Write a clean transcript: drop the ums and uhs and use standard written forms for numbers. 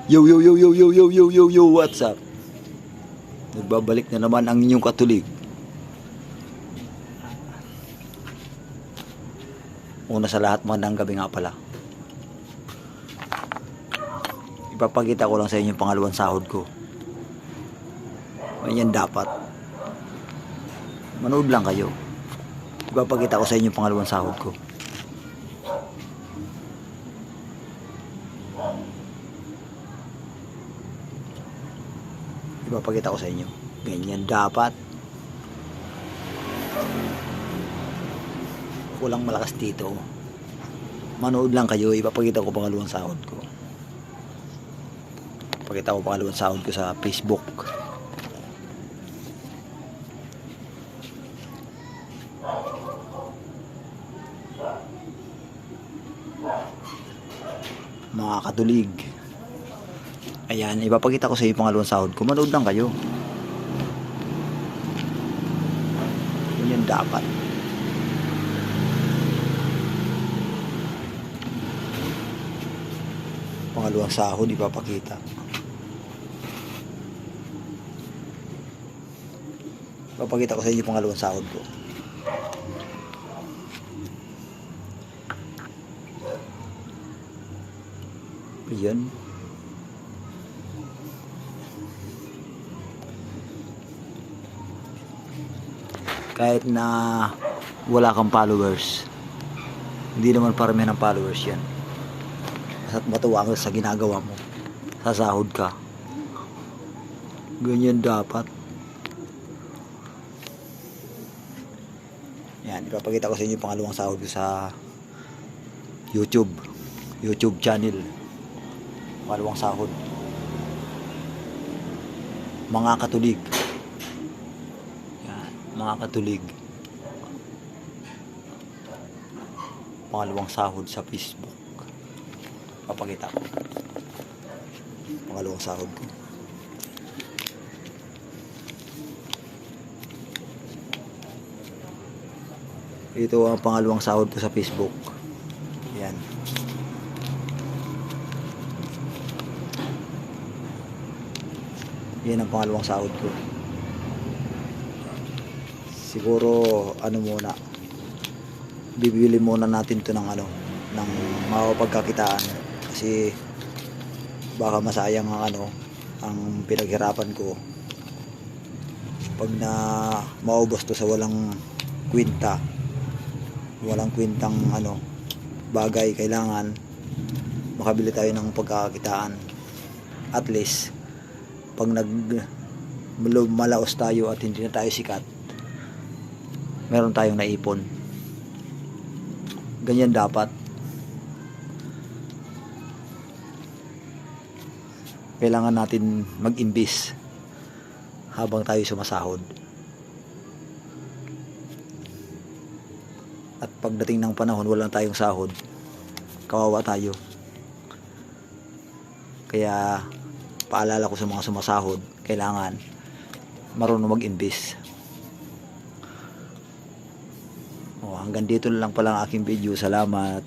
Yo yo yo yo yo yo yo yo yo, what's up? Nagbabalik na naman ang inyong katulig. Una sa lahat, magandang gabi nga pala. Ipapakita ko lang sa inyo yung pangalawang sahod ko. Ganyan dapat. Manood lang kayo. Ipapakita ko sa inyo yung pangalawang sahod ko. Ipapakita ko sa inyo. Ganyan dapat. Walang malakas dito. Manood lang kayo. Ipapakita ko pangalawang sahod ko. Ipapakita ko pangalawang sahod ko sa Facebook. Mga katulig. Ayan, ipapakita ko sa inyo pangalawang sahod ko. Manood lang kayo. Ganyan dapat. Pangalawang sahod ipapakita. Ipapakita ko sa inyo pangalawang sahod ko. Ayan. Kahit na wala kang followers, hindi naman paramihan ng followers yan. Basta't matuwa ka sa ginagawa mo, sasahod ka. Ganyan dapat. Yan, ipapakita ko sa inyo yung pangalawang sahod ko sa YouTube channel. Pangalawang sahod. Mga katulig. Yan, mga katulig. Pangalawang sahod sa Facebook. Papakita ko. Pangalawang sahod ko. Ito ang pangalawang sahod ko sa Facebook. Yan. Yan ang pangalawang sahod ko. Siguro ano muna, bibili muna natin to ng ng mapagkakitaan, kasi baka masayang ang pinaghirapan ko pag na maubos to sa walang kwintang bagay. Kailangan makabili tayo ng pagkakakitaan. At least pag malaos tayo at hindi na tayo sikat, meron tayong naipon. Ganyan dapat. Kailangan natin mag-imbis habang tayo sumasahod. At pagdating ng panahon wala tayong sahod, kawawa tayo. Kaya paalala ko sa mga sumasahod, kailangan marunong mag-imbis. Hanggang dito na lang pala ang aking video. Salamat.